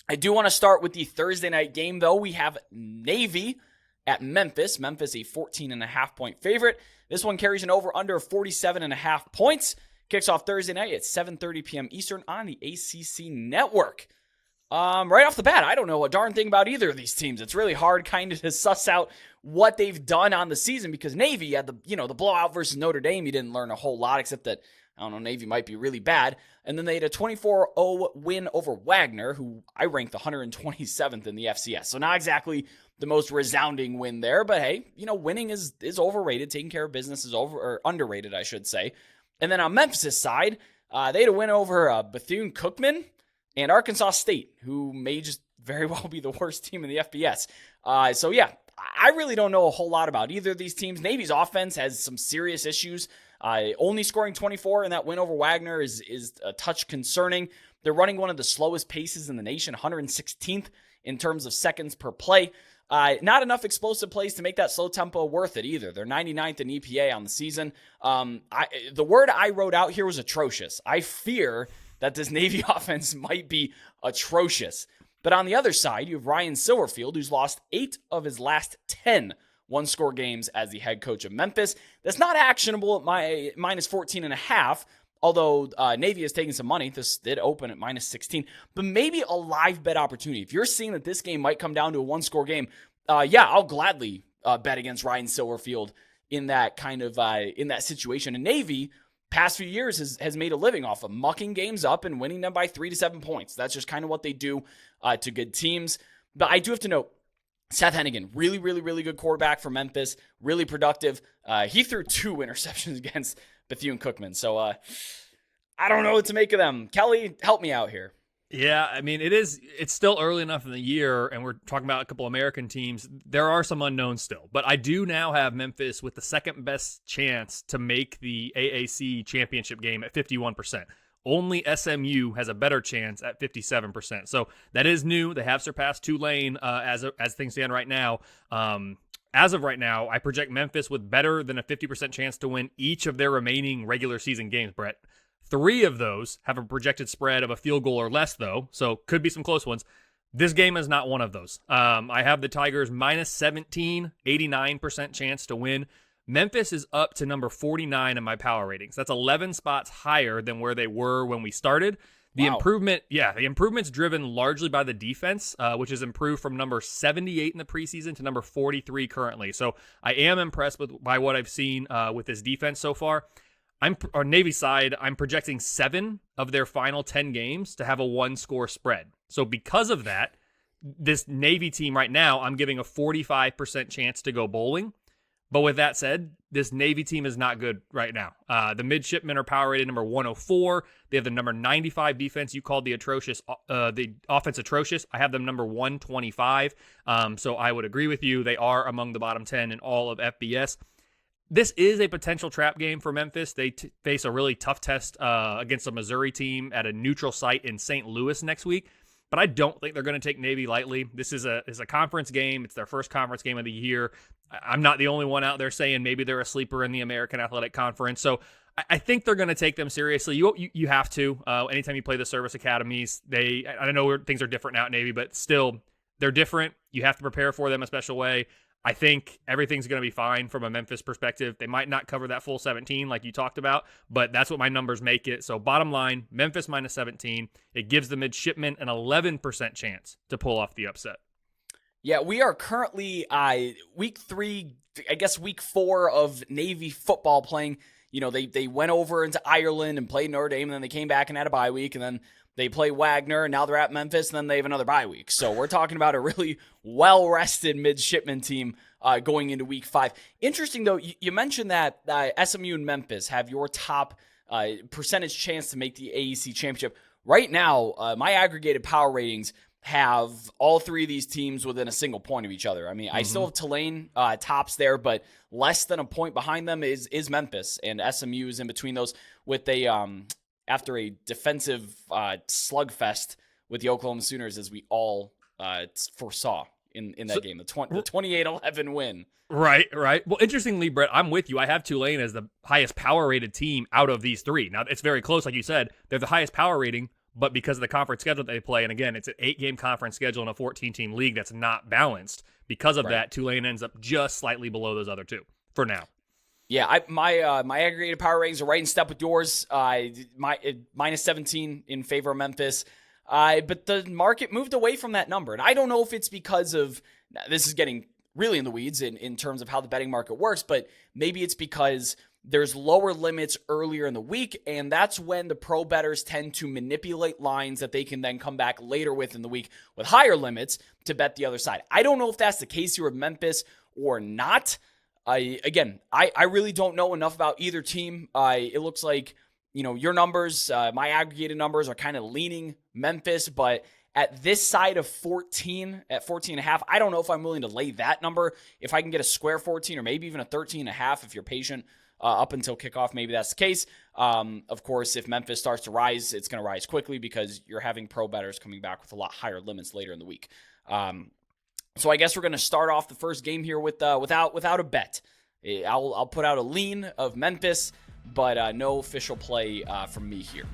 I do want to start with the Thursday night game, though. We have Navy at Memphis. Memphis, a 14.5-point favorite. This one carries an over-under of 47.5 points. Kicks off Thursday night at 7:30 p.m. Eastern on the ACC network. Right off the bat, I don't know a darn thing about either of these teams. It's really hard kind of to suss out what they've done on the season because Navy had the blowout versus Notre Dame. You didn't learn a whole lot except that, I don't know, Navy might be really bad. And then they had a 24-0 win over Wagner, who I ranked 127th in the FCS. So not exactly the most resounding win there, but hey, winning is overrated. Taking care of business is underrated, I should say. And then on Memphis' side, they had a win over Bethune-Cookman and Arkansas State, who may just very well be the worst team in the FBS. So yeah, I really don't know a whole lot about either of these teams. Navy's offense has some serious issues. Only scoring 24 in that win over Wagner is a touch concerning. They're running one of the slowest paces in the nation, 116th in terms of seconds per play. Not enough explosive plays to make that slow tempo worth it either. They're 99th in EPA on the season. The word I wrote out here was atrocious. I fear that this Navy offense might be atrocious. But on the other side, you have Ryan Silverfield, who's lost 8 of his last 10 one-score games as the head coach of Memphis. That's not actionable at minus 14.5, although Navy has taken some money. This did open at minus 16, but maybe a live bet opportunity. If you're seeing that this game might come down to a one-score game, I'll gladly bet against Ryan Silverfield in that kind of in that situation. And Navy, past few years, has made a living off of mucking games up and winning them by 3 to 7 points. That's just kind of what they do to good teams. But I do have to note, Seth Hennigan, really, really, really good quarterback for Memphis, really productive. He threw 2 interceptions against Bethune-Cookman. So I don't know what to make of them. Kelly, help me out here. Yeah, I mean, it's still early enough in the year, and we're talking about a couple American teams. There are some unknowns still, but I do now have Memphis with the second best chance to make the AAC championship game at 51%. Only SMU has a better chance at 57%. So that is new. They have surpassed Tulane as things stand right now. As of right now, I project Memphis with better than a 50% chance to win each of their remaining regular season games, Brett. 3 of those have a projected spread of a field goal or less, though, so could be some close ones. This game is not one of those. I have the Tigers minus 17, 89% chance to win. Memphis is up to number 49 in my power ratings. That's 11 spots higher than where they were when we started. The improvement's driven largely by the defense, which has improved from number 78 in the preseason to number 43 currently. So I am impressed by what I've seen with this defense so far. On Navy side, I'm projecting 7 of their final 10 games to have a 1-score spread. So because of that, this Navy team right now, I'm giving a 45% chance to go bowling. But with that said, this Navy team is not good right now. The midshipmen are power rated number 104. They have the number 95 defense. You called the offense atrocious. I have them number 125. So I would agree with you. They are among the bottom 10 in all of FBS. This is a potential trap game for Memphis. They face a really tough test against a Missouri team at a neutral site in St. Louis next week. But I don't think they're going to take Navy lightly. This is a conference game. It's their first conference game of the year. I'm not the only one out there saying maybe they're a sleeper in the American Athletic Conference. So I think they're going to take them seriously. You have to. Anytime you play the service academies, I know things are different now at Navy, but still, they're different. You have to prepare for them a special way. I think everything's going to be fine from a Memphis perspective. They might not cover that full 17 like you talked about, but that's what my numbers make it. So bottom line, Memphis minus 17. It gives the midshipmen an 11% chance to pull off the upset. Yeah, we are currently week 3, I guess week 4 of Navy football playing. They went over into Ireland and played Notre Dame, and then they came back and had a bye week, and then they play Wagner, and now they're at Memphis, and then they have another bye week. So we're talking about a really well-rested midshipman team going into week 5. Interesting, though, you mentioned that SMU and Memphis have your top percentage chance to make the AEC championship. Right now, my aggregated power ratings have all 3 of these teams within a single point of each other. I mean, I still have Tulane tops there, but less than a point behind them is Memphis, and SMU is in between those with after a defensive slugfest with the Oklahoma Sooners, as we all foresaw in that game, the 28-11 win. Right. Well, interestingly, Brett, I'm with you. I have Tulane as the highest power-rated team out of these 3. Now, it's very close, like you said. They're the highest power rating, but because of the conference schedule that they play, and again, it's an 8-game conference schedule in a 14-team league that's not balanced. Because of that, Tulane ends up just slightly below those other two for now. Yeah, my aggregated power ratings are right in step with yours. Minus 17 in favor of Memphis. But the market moved away from that number. And I don't know if it's because of, this is getting really in the weeds in terms of how the betting market works, but maybe it's because there's lower limits earlier in the week, and that's when the pro bettors tend to manipulate lines that they can then come back later with in the week with higher limits to bet the other side. I don't know if that's the case here with Memphis or not. I really don't know enough about either team. It looks like, your numbers, my aggregated numbers are kind of leaning Memphis, but at this side of 14, at 14.5, I don't know if I'm willing to lay that number. If I can get a square 14 or maybe even a 13.5 if you're patient up until kickoff, maybe that's the case. Of course, if Memphis starts to rise, it's going to rise quickly because you're having pro bettors coming back with a lot higher limits later in the week. So I guess we're going to start off the first game here with without a bet. I'll put out a lean of Memphis, but no official play from me here.